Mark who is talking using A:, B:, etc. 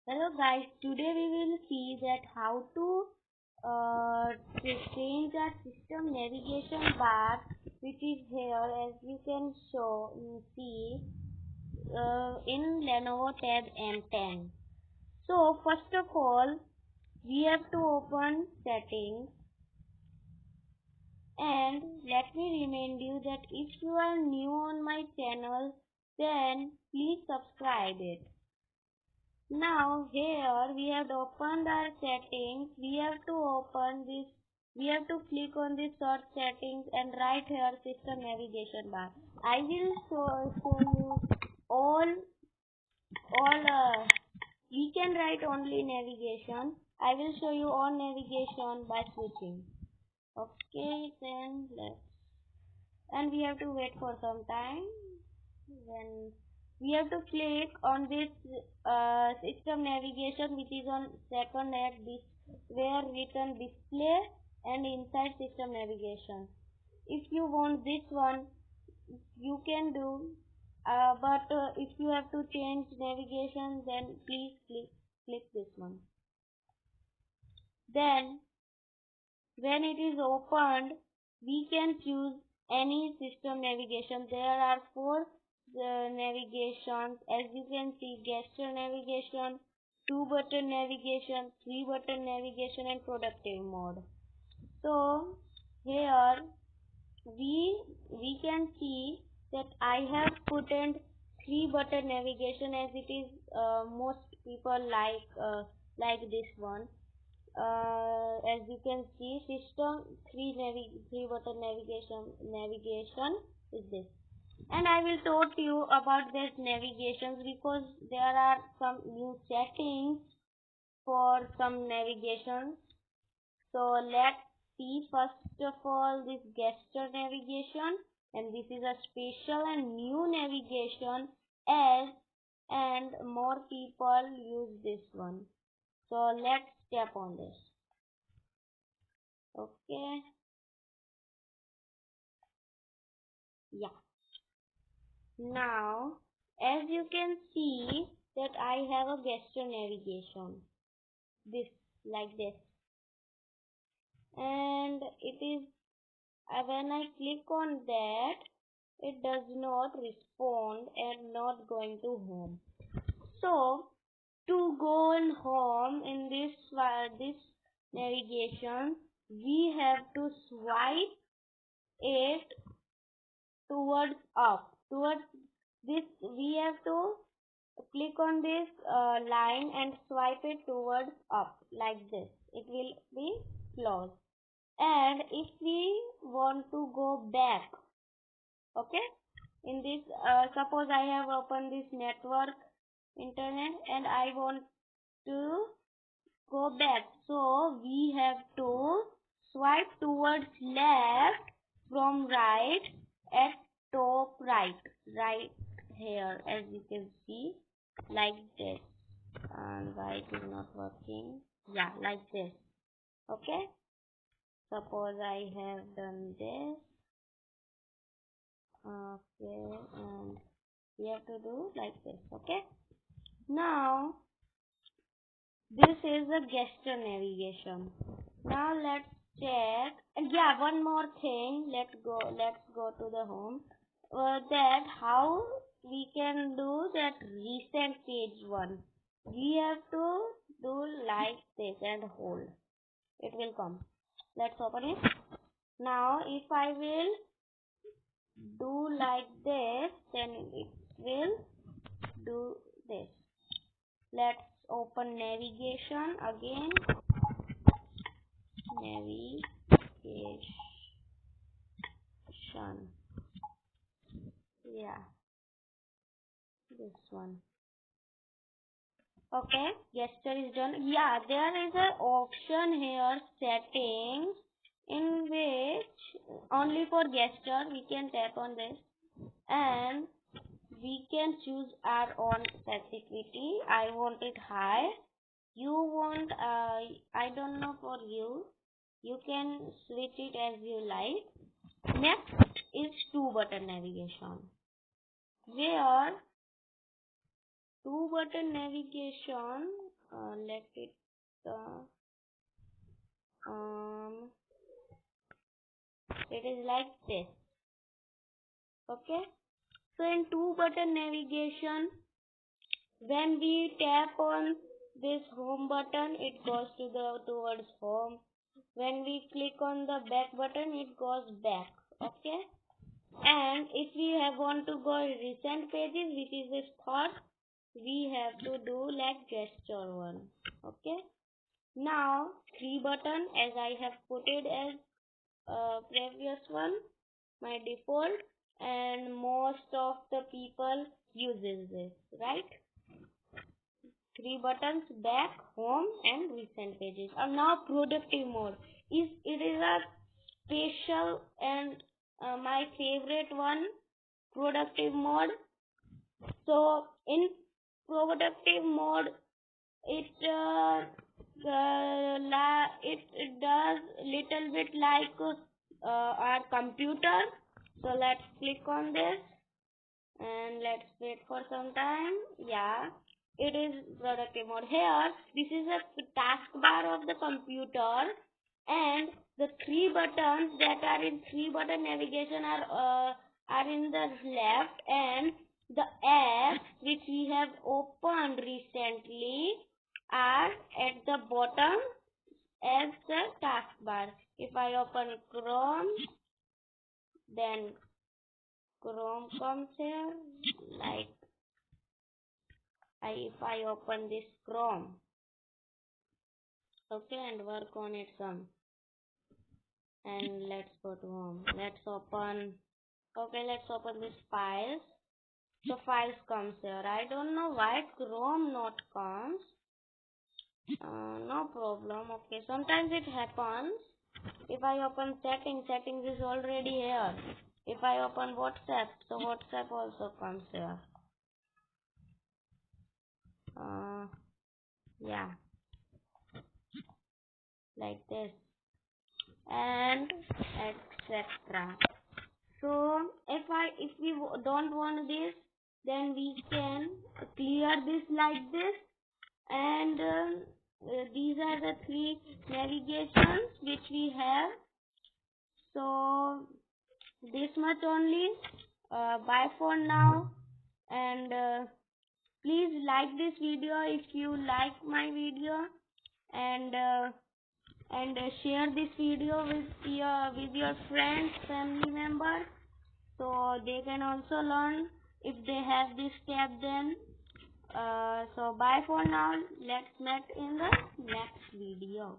A: Hello guys, today we will see that how to change our system navigation bar, which is here as you can see in Lenovo Tab M10. So first of all, we have to open settings, and let me remind you that if you are new on my channel, then please subscribe it. Now here we have opened our settings. We have to click on this search settings and write here system navigation bar. I will show you all we can write only navigation. I will show you all navigation by switching. Okay, then and we have to wait for some time. Then we have to click on this system navigation, which is on second at this where written display and inside system navigation. If you want this one, you can do, but if you have to change navigation, then please click this one. Then when it is opened, we can choose any system navigation. There are four navigations, as you can see: gesture navigation, 2-button navigation, 3-button navigation, and productive mode. So here we can see that I have put in 3-button navigation, as it is most people like this one. As you can see, system 3-button navigation is this. And I will talk to you about this navigations because there are some new settings for some navigation. So let's see first of all this gesture navigation, and this is a special and new navigation and more people use this one. So let's tap on this. Okay. Yeah. Now, as you can see that I have a gesture navigation. This, like this. And it is, when I click on that, it does not respond and not going to home. So, to go on home in this navigation, we have to swipe it towards up. Towards this, we have to click on this line and swipe it towards up like this. It will be closed. And if we want to go back, okay, in this, suppose I have opened this network internet and I want to go back. So we have to swipe towards left from right at top right here, as you can see, like this. And why it is not working? Yeah, like this. Okay, suppose I have done this. Okay, and we have to do like this. Okay, now this is a gesture navigation. Now let's check. And yeah, one more thing. Let's go to the home. That how we can do that recent page one. We have to do like this and hold. It will come. Let's open it. Now if I will do like this, then it will do this. Let's open navigation again. Navigation. Yeah, this one. Okay, gesture is done. Yeah, there is an option here, settings, in which only for gesture we can tap on this and we can choose our own sensitivity. I want it high. You want, I don't know for you. You can switch it as you like. Next is 2-button navigation, where 2-button navigation, let it it is like this. Okay, so in 2-button navigation, when we tap on this home button, it goes towards home. When we click on the back button, it goes back. Okay, and if we want to go recent pages, which is this thought, we have to do like gesture one. Okay, now 3-button, as I have put it as previous one, my default, and most of the people uses this, right? 3 buttons: back, home, and recent pages. And now productive mode is a special and my favorite one, productive mode. So in productive mode, it it does little bit like our computer. So let's click on this and let's wait for some time. Yeah, it is productive mode. Here, this is a taskbar of the computer, and the 3 buttons that are in 3-button navigation are in the left, and the apps which we have opened recently are at the bottom as the taskbar. If I open Chrome, then Chrome comes here. Like if I open this Chrome, okay, and work on it some, and let's go to home. Let's open this files. So files comes here. I don't know why Chrome not comes. No problem. Okay, sometimes it happens. If I open settings is already here. If I open WhatsApp, so WhatsApp also comes here. Yeah, like this, and etc. So if we don't want this, then we can clear this like this, and these are the 3 navigations which we have. So this much only. Bye for now, and please like this video if you like my video, and share this video with your friends, family members, so they can also learn if they have this tab. Then so bye for now. Let's meet in the next video.